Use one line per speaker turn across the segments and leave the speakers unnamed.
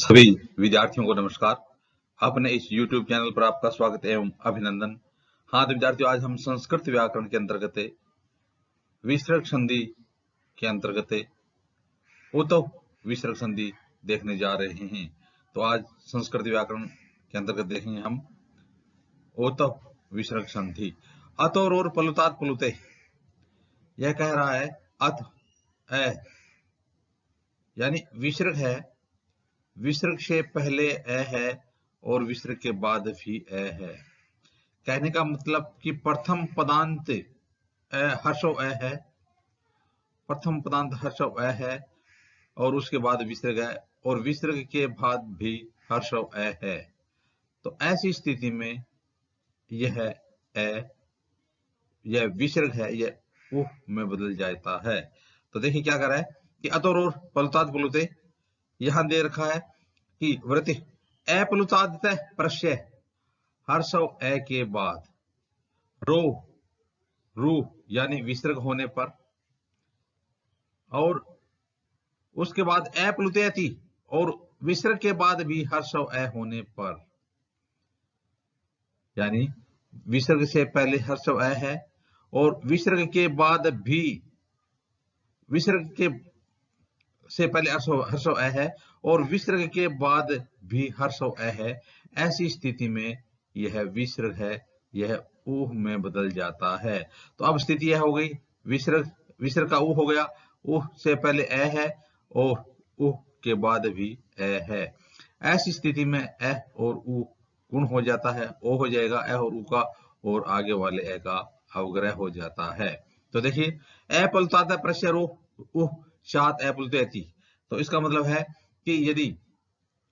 सभी विद्यार्थियों को नमस्कार। अपने इस YouTube चैनल पर आपका स्वागत एवं अभिनंदन। हाँ तो विद्यार्थियों, आज हम संस्कृत व्याकरण के अंतर्गत विसर्ग संधि के अंतर्गत उतव विसर्ग संधि देखने जा रहे हैं। तो आज संस्कृत व्याकरण के अंतर्गत देखेंगे हम उतव विसर्ग संधि। अतोर और पलुतात पलुते, यह कह रहा है अथ ए यानी विसर्ग है, विसर्ग से पहले ए है और विसर्ग के बाद भी ए है। कहने का मतलब कि प्रथम पदांत हर्षो ए है, प्रथम पदांत हर्षो ए है और उसके बाद विसर्ग है और विसर्ग के बाद भी हर्षो ए है। तो ऐसी स्थिति में यह ए, यह विसर्ग है, यह उह में बदल जाता है। तो देखिए क्या कर रहा है कि अतोर और पलुतात पलुते, यहां दे रखा है कि वृत्ति अपलुतात प्रत्यय हर्षव ए के बाद रो रू यानी विसर्ग होने पर और उसके बाद अपलुतेति और विसर्ग के बाद भी हर्षव ए होने पर, यानी विसर्ग से पहले हर्षव ए है और विसर्ग के बाद भी, विसर्ग के से पहले हर्षव ए है और विसर्ग के बाद भी हर्षव ए है। ऐसी स्थिति में यह विसर्ग है, यह ऊह में बदल जाता है। तो अब स्थिति यह हो गई, विसर्ग का ऊ हो गया, ऊह से पहले ए है और ऊह के बाद भी ए है। ऐसी स्थिति में ए और ऊ गुण हो जाता है, ओ हो जाएगा ए और ऊ का, और आगे वाले ए का अवग्रह हो जाता है। तो देखिए ए पलुतात प्रत्यय रो ऊह शात अपलुतेति, तो इसका मतलब है कि यदि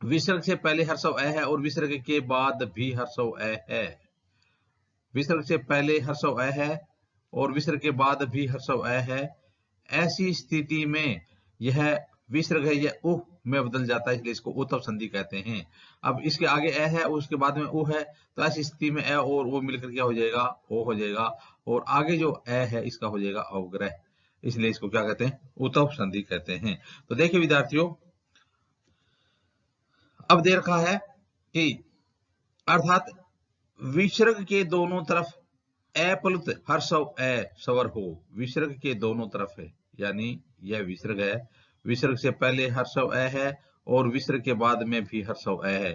विसर्ग से पहले हर्षव ए है और विसर्ग के बाद भी हर्षव ए है, विसर्ग से पहले हर्षव ए है और विसर्ग के बाद भी हर्षव ए है, ऐसी स्थिति में यह विसर्ग है, यह उह में बदल जाता है, इसलिए इसको उतव संधि कहते हैं। अब इसके आगे ए है, उसके बाद में उ है, तो ऐसी स्थिति में ए और वो मिलकर क्या हो जाएगा, ओ हो जाएगा, और आगे जो ए है इसका हो जाएगा अवग्रह, इसलिए इसको क्या कहते हैं, उतव संधि कहते हैं। तो देखिए विद्यार्थियों, अब दे रखा है कि अर्थात विसर्ग के दोनों तरफ अपलुत हर्षव ए स्वर हो, विसर्ग के दोनों तरफ है, यानी यह विसर्ग है, विसर्ग से पहले हर्षव ए है और विसर्ग के बाद में भी हर्षव ए है,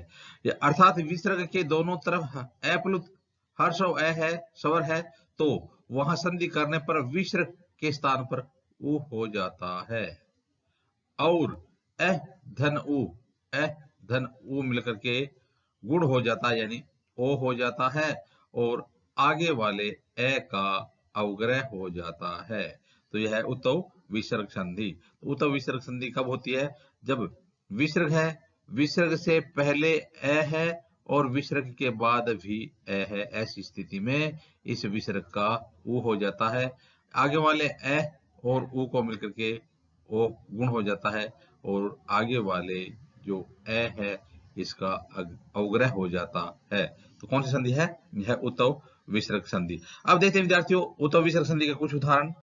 अर्थात विसर्ग के दोनों तरफ अपलुत हर्षव ए है, स्वर है, तो वहां संधि करने पर विसर्ग के स्थान पर उ हो जाता है और ए धन उ मिलकर के गुण हो जाता है, यानी ओ हो जाता है और आगे वाले ए का अवग्रह हो जाता है। तो यह है उतव विसर्ग संधि। तो उतव विसर्ग संधि कब होती है, जब विसर्ग है, विसर्ग से पहले ए है और विसर्ग के बाद भी ए है, ऐसी स्थिति में इस विसर्ग का उ हो जाता है, आगे वाले ए और उ को मिलकर के ओ गुण हो जाता है और आगे वाले जो ए है इसका अवग्रह हो जाता है। तो कौन सी संधि है, यह उतव विसर्ग संधि। अब देखते हैं विद्यार्थियों उतव विसर्ग संधि के कुछ उदाहरण।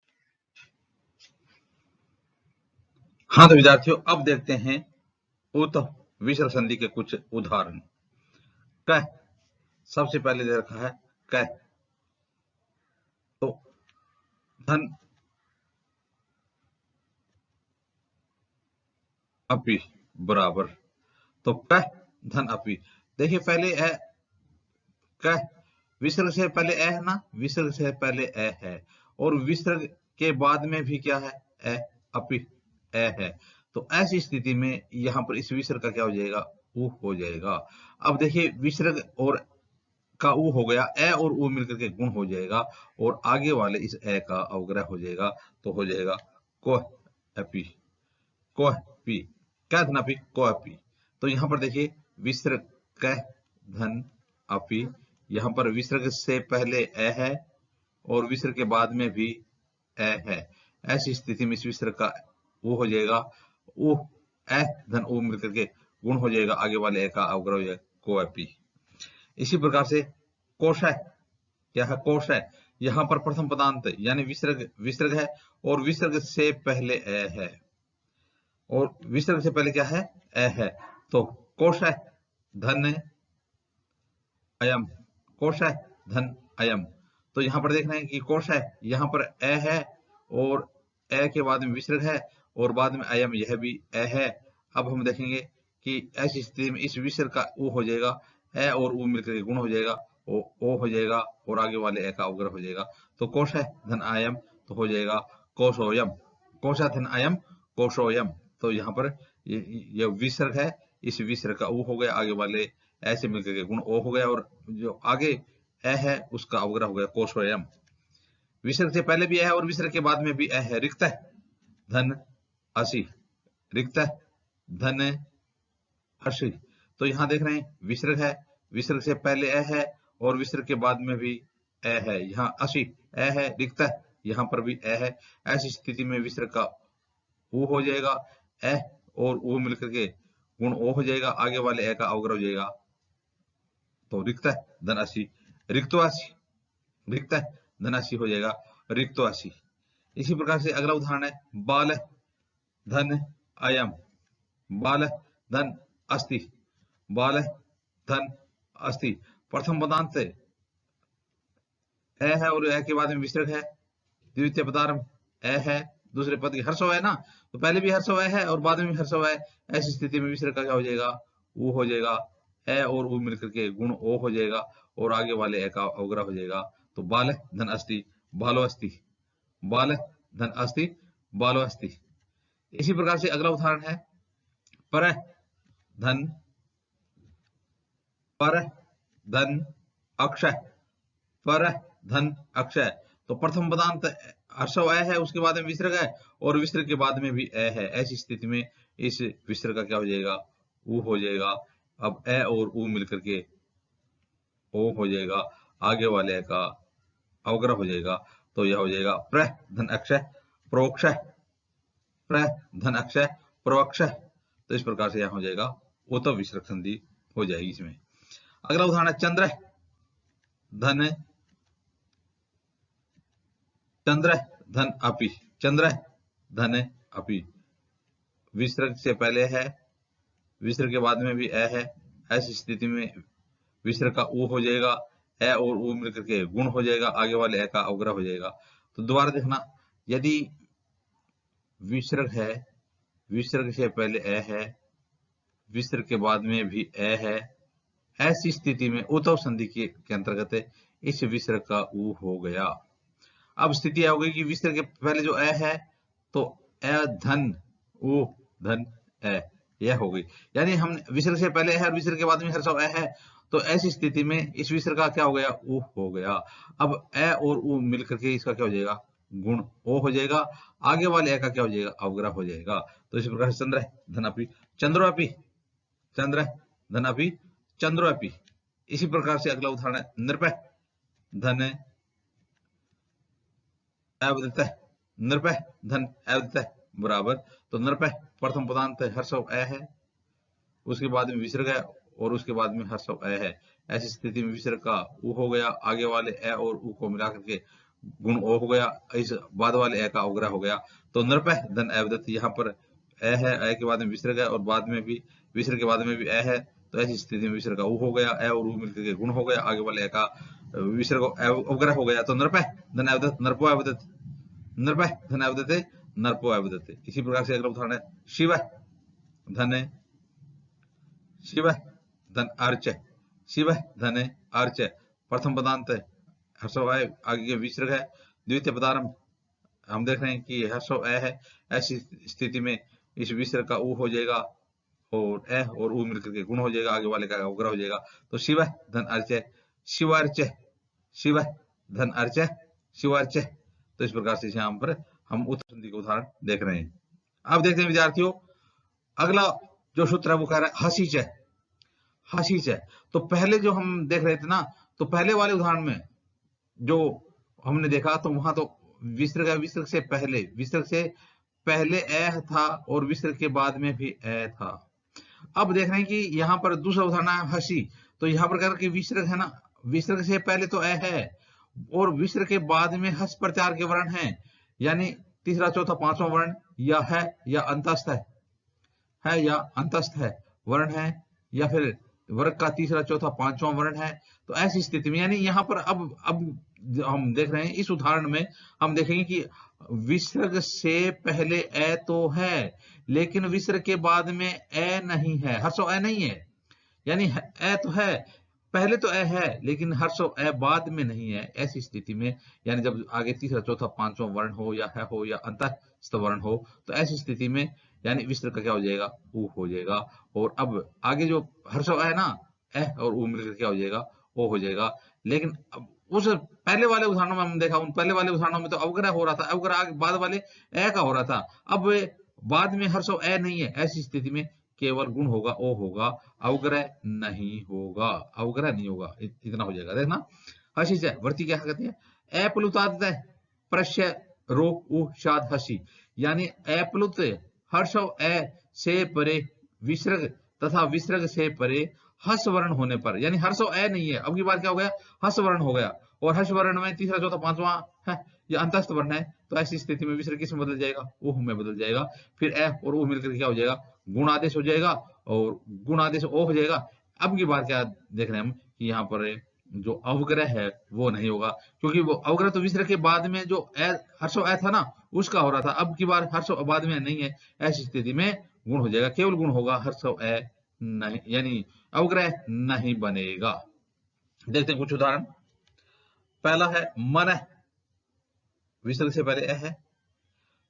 हाँ तो विद्यार्थियों, अब देखते हैं उतव विसर्ग संधि के कुछ उदाहरण। कह, सबसे पहले दे रखा है कह, तो धन अपि बराबर, तो कह धन अपि, देखिए पहले ए कह, विसर्ग से पहले ए है ना, विसर्ग से पहले ए है और विसर्ग के बाद में भी क्या है, ए अपि ए है। तो ऐसी स्थिति में यहां पर इस विसर्ग का क्या हो जाएगा, उ हो जाएगा। अब देखिए विसर्ग और का उ हो गया, ए और उ मिलकर के गुण हो जाएगा और आगे वाले इस ए का अवग्रह हो जाएगा, तो हो जाएगा कोह अपि, कोह पी, क्या धन अपि, कोह अपि। तो यहां पर देखिए विसर्ग कह धन अपि, यहां पर विसर्ग से पहले ए है और विसर्ग के बाद में भी ए है, ऐसी स्थिति में इस विसर्ग का वो हो जाएगा, उ ए धन उ मिलकर के गुण हो जाएगा, आगे वाले ए का अवग्रह हो जाएगा, कोएपी। इसी प्रकार से कोशय, क्या है, कोशय, यहां पर प्रथम पदांत यानी विसर्ग है और विसर्ग से पहले ए है और विसर्ग से पहले क्या है, ए है, तो कोश है धन अयम, कोश है धन अयम। तो यहाँ पर देख रहे हैं कि कोश है, यहाँ पर ए है और ए के बाद में विसर्ग है और बाद में अयम, यह भी ए है। अब हम देखेंगे कि ऐसी स्थिति में इस विसर्ग का ऊ हो जाएगा, ए और ऊ मिलकर के गुण हो जाएगा, ओ हो जाएगा और आगे वाले ए का अवग्रह हो जाएगा। तो कोश है धन अयम तो हो जाएगा कोशोयम, कोश है धन अयम कोशोयम। तो यहाँ पर ये विसर्ग है, इस विसर्ग का ऊ हो गया, आगे वाले ऐसे मिलकर के गुण ओ हो गया और जो आगे ए है उसका अवग्रह हो गया कोशोयम। विसर्ग से पहले भी ए है और विसर्ग के बाद में भी ए है। रिक्त है धन असी, रिक्त है धन असी। तो यहां देख रहे हैं विसर्ग है, विसर्ग से पहले ए है और विसर्ग के बाद में भी ए है। यहाँ असी ए है, रिक्त है, यहाँ पर भी ए है। ऐसी स्थिति में विसर्ग का ऊ हो जाएगा, ए और ऊ मिलकर के गुण ओ हो जाएगा, आगे वाले ए का अवग्रह हो जाएगा। तो रिक्त है धन असी, रिक्तोअसी, रिक्त है धन असी हो जाएगा रिक्तोअसी। इसी प्रकार से अगला उदाहरण है बाल धन अयम, बाल धन अस्ति, बाल धन अस्ति। प्रथम पदांत ए है और ए के बाद में विसर्ग है, द्वितीय पदार्थ ए है, दूसरे पद की हर्षो है ना, तो पहले भी हर्षो है और बाद में भी हर्षो है। ऐसी स्थिति में विसर्ग का क्या हो जाएगा, ऊ हो जाएगा, ए और ऊ मिलकर के गुण ओ हो जाएगा और आगे वाले ए का अवग्रह हो जाएगा। तो बाल धन अस्ति बालो अस्ति, बाल धन अस्ति बालो अस्ति। इसी प्रकार से अगला उदाहरण है पर धन, पर धन अक्षय, पर धन अक्षय। तो प्रथम पदांत हर्षो ए है, उसके बाद में विसर्ग है और विसर्ग के बाद में भी ए है। ऐसी स्थिति में इस विसर्ग का क्या हो जाएगा, ऊ हो जाएगा। अब ए और ऊ मिलकर के ओ हो जाएगा, आगे वाले का अवग्रह हो जाएगा। तो यह हो जाएगा प्र धन अक्षय प्रोक्षय, प्र धन अक्षय प्रोक्षय। तो इस प्रकार से यह हो जाएगा वो तो विसर्ग संधि हो जाएगी इसमें। अगला उदाहरण है चंद्र धन, चंद्र धन अपि, चंद्र धन अपि। विसर्ग से पहले है, विसर्ग के बाद में भी ए है। ऐसी स्थिति में विसर्ग का ऊ हो जाएगा, ए और ऊ मिलकर के गुण हो जाएगा, आगे वाले ए का अवग्रह हो जाएगा। तो दोबारा देखना, यदि विसर्ग है, विसर्ग से पहले ए है, विसर्ग के बाद में भी ए है, ऐसी स्थिति में उतव संधि के अंतर्गत इस विसर्ग का ऊ हो गया। अब स्थिति यह हो गई कि विसर्ग के पहले जो ए है तो ए धन ऊ धन ए, यह हो गई। यानी हम विसर्ग से पहले है और विसर्ग के बाद में हर्षो ए है, तो ऐसी स्थिति में इस विसर्ग का क्या हो गया, ऊ हो गया। अब ए और ऊ मिलकर के इसका क्या हो जाएगा, गुण ओ हो जाएगा, आगे वाले ए का क्या हो जाएगा, अवग्रह हो जाएगा। तो इस प्रकार से चंद्र धनापि चंद्रोपि, चंद्र धनापि चंद्रोपि। इसी प्रकार से अगला उदाहरण है नृप धन अवदत, नृप धन अवदत बराबर। तो नृप प्रथम पदांत हर्षो ए है, उसके बाद में विसर्ग है और उसके बाद में हर्षो ए है। ऐसी स्थिति में विसर्ग का ऊ हो गया, आगे वाले ए और ऊ को मिला करके गुण ओ हो गया, इस बाद वाले ए का अवग्रह हो गया। तो नृप धन अवदत, यहाँ पर ए है, ए के बाद में विसर्ग है और बाद में भी विसर्ग के बाद में भी ए है। तो ऐसी स्थिति में विसर्ग का ऊ हो गया, ए और ऊ मिलकर के गुण हो गया, आगे वाले ए का विसर्ग अवग्रह हो गया। तो नृप धन अवदत नृपो अवदत, नृप धन अवदते नृपो अवदते। इसी प्रकार से अगला उदाहरण है शिव धन, शिव धन अर्च, शिव धन अर्च। प्रथम पदांत हर्षो ए, आगे के विसर्ग है, द्वितीय पदार्थ हम देख रहे हैं कि हर्षो ए है। ऐसी स्थिति में इस विसर्ग का ऊ हो जाएगा और ए और ऊ मिलकर के गुण हो जाएगा, आगे वाले का अवग्रह हो जाएगा। तो शिव धन अर्च, शिव अर्च, शिव धन अर्च शिव अर्च। तो इस प्रकार से यहाँ पर हम उत्तर संधि का उदाहरण देख रहे हैं। अब देखते हैं विद्यार्थियों, अगला जो सूत्र है वो कह रहा है हसीच है, हसीच है। तो पहले जो हम देख रहे थे ना, तो पहले वाले उदाहरण में जो हमने देखा तो वहां तो विसर्ग, विसर्ग से पहले, विसर्ग से पहले ए था और विसर्ग के बाद में भी ए था। अब देख रहे हैं कि यहाँ पर दूसरा उदाहरण है हसी। तो यहाँ पर कह रहा है कि विसर्ग है ना, विसर्ग से पहले तो ए है और विसर्ग के बाद में हस प्रत्याहार के वर्ण हैं, यानी तीसरा चौथा पांचवा वर्ण या है या अंतस्थ है या अंतस्थ है। वर्ण है या फिर वर्ग का तीसरा चौथा पांचवां वर्ण है। तो ऐसी स्थिति में यानी यहाँ पर अब जो हम देख रहे हैं इस उदाहरण में हम देखेंगे कि विसर्ग से पहले ए तो है लेकिन विसर्ग के बाद में ए नहीं है, हर्षो ए नहीं है। यानी ए तो है, पहले तो ए है लेकिन हर्षो ए बाद में नहीं है। ऐसी स्थिति में यानी जब आगे तीसरा चौथा पांचवा वर्ण हो या अंतःस्थ वर्ण हो तो ऐसी स्थिति में यानी विसर्ग का क्या हो जाएगा, ऊ हो जाएगा। और अब आगे जो हर्षो है ना, ए और ऊ मिलकर क्या हो जाएगा, ओ हो जाएगा। लेकिन अब उस पहले वाले उदाहरणों में हम देखा, उन पहले वाले उदाहरणों में तो अवग्रह हो रहा था, अवग्रह आगे बाद वाले ए का हो रहा था। अब बाद में हर्षो ए नहीं है, ऐसी स्थिति में केवल गुण होगा, ओ होगा, अवग्रह नहीं होगा, अवग्रह नहीं होगा। इतना हो जाएगा। देखना हसी से वर्ती क्या कहते हैं, ए प्लुताद प्रश्य रोक उ शाद हसी, यानी ए प्लुत हर्षो ए से परे विसर्ग तथा विसर्ग से परे हस वर्ण होने पर, यानी हर्षो ए नहीं है, अब की बात क्या हो गया, हस वर्ण हो गया। और हर्ष वर्ण में तीसरा चौथा पांचवा है या अंतस्थ वर्ण है, तो ऐसी स्थिति में विसर्ग किस में बदल जाएगा, ऊह में बदल जाएगा। फिर ए और ऊ मिलकर क्या हो जाएगा, गुण आदेश हो जाएगा और गुण आदेश ओ हो जाएगा। अब की बात क्या देख रहे हैं हम कि यहाँ पर जो अवग्रह है वो नहीं होगा, क्योंकि वो अवग्रह तो विसर्ग के बाद में जो हर्षो ए था ना उसका हो रहा था, अब की बार हर्षो बाद में नहीं है। ऐसी स्थिति में गुण हो जाएगा, केवल गुण होगा, हर्षो ए नहीं, यानी अवग्रह नहीं बनेगा। देखते हैं कुछ उदाहरण। पहला है मन, विसर्ग से पहले ए है,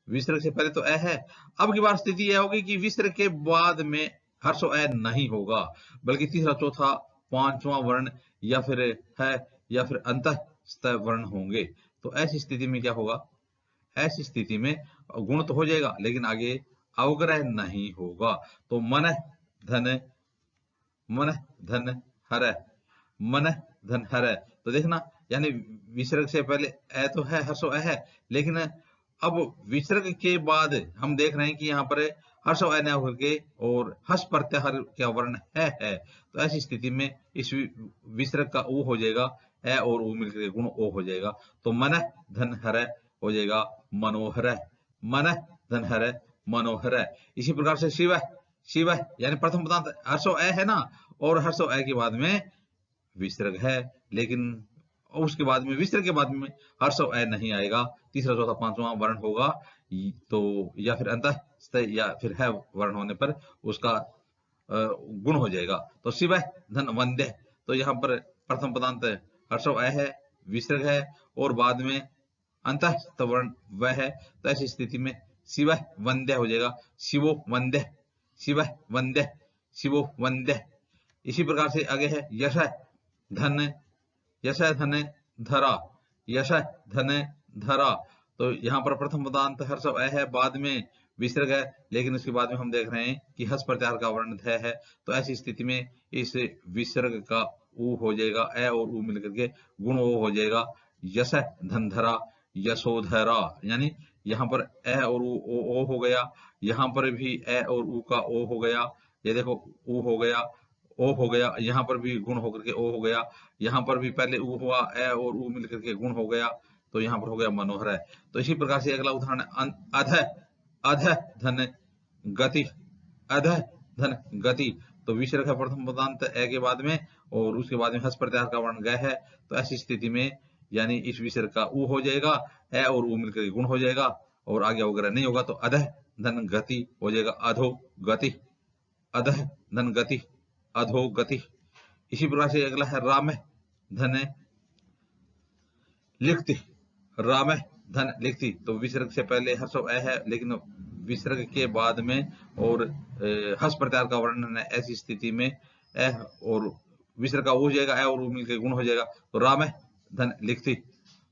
विसर्ग से पहले तो ए है। अब की बार स्थिति यह होगी कि विसर्ग के बाद में हर्षो ए नहीं होगा बल्कि तीसरा चौथा पांचवा वर्ण या फिर है या फिर अंतःस्थ वर्ण होंगे। तो ऐसी स्थिति में क्या होगा, ऐसी स्थिति में गुण तो हो जाएगा लेकिन आगे अवग्रह नहीं होगा। तो मन धन हर, मन धन हर। तो देखना यानी विसर्ग से पहले ए तो है, हर्षो ए है, लेकिन अब विसर्ग के बाद हम देख रहे हैं कि यहाँ पर हर्षो ए न होकर के और हस प्रत्याहार क्या वर्ण है। तो ऐसी स्थिति में इस विसर्ग का ऊ हो जाएगा, ए और ऊ मिलकर गुण ओ हो जाएगा। तो मन धन हर हो जाएगा मनोहर, मन धन हर मनोहर। इसी प्रकार से शिव, शिव यानी प्रथम पदार्थ हर्षो ए है ना, और हर्षो ए के बाद में विसर्ग है, लेकिन उसके बाद में विसर्ग के बाद में हर्षो ए नहीं आएगा, तीसरा चौथा पांचवा वर्ण होगा। तो या फिर अंतःस्थ या फिर है वर्ण होने पर उसका गुण हो जाएगा। तो शिव धन वंद्य, तो यहाँ पर प्रथम पदांत हर्षो ए है, विसर्ग है और बाद में अंतःस्थ वर्ण वह है। तो ऐसी स्थिति में शिव वंद्य हो जाएगा, शिवो वंद्य, शिव वंद्य, शिवो वंद्य। इसी प्रकार से आगे है यश धन, यश धन धरा, यश धन धरा। तो यहाँ पर प्रथम पदांत हर्षो ए है, बाद में विसर्ग है, लेकिन उसके बाद में हम देख रहे हैं कि हस प्रत्याहार का वर्ण ध है। तो ऐसी स्थिति में इस विसर्ग का ऊ हो जाएगा, ए और ऊ मिलकर के गुण ओ हो जाएगा, यश धनधरा यशोधरा। यानी यहाँ पर ए और ऊ ओ हो गया, यहाँ पर भी ए और ऊ का ओ हो गया, ये देखो ऊ हो गया, ओ हो गया, यहाँ पर भी गुण होकर के ओ हो गया, यहाँ पर भी पहले ऊ हुआ, ए और ऊ मिलकर के गुण हो गया, तो यहाँ पर हो गया मनोहर है। तो इसी प्रकार से अगला उदाहरण है अध, अध धन गति, अध धन गति। तो विसर्ग है प्रथम पदांत ए के बाद में और उसके बाद में हस प्रत्याहार का वर्ण ग है। तो ऐसी स्थिति में यानी इस विसर्ग का ऊ हो जाएगा, ए और ऊ मिलकर गुण हो जाएगा और आगे वगैरह नहीं होगा। तो अध धन गति हो जाएगा अधो गति, अध धन गति अधो गति। इसी प्रकार से अगला है राम धन लिखती, राम धन लिखती। तो विसर्ग से पहले हर्षो ए है, लेकिन विसर्ग के बाद में और हस प्रत्याहार का वर्णन है। ऐसी स्थिति में ए और विसर्ग का हो जाएगा, ए और मिलकर गुण हो जाएगा। तो राम धन लिखती,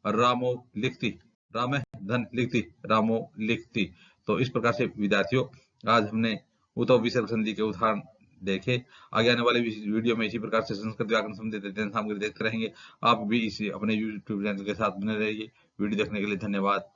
रामो लिखती, राम धन लिखती, रामो लिखती। तो इस प्रकार से विद्यार्थियों आज हमने उतो विसर्ग संधि के उदाहरण देखे। आगे आने वाले वीडियो में इसी प्रकार से संस्कृत व्याकरण संबंधित सामग्री देखते रहेंगे। आप भी इसी अपने YouTube चैनल के साथ बने रहिए। वीडियो देखने के लिए धन्यवाद।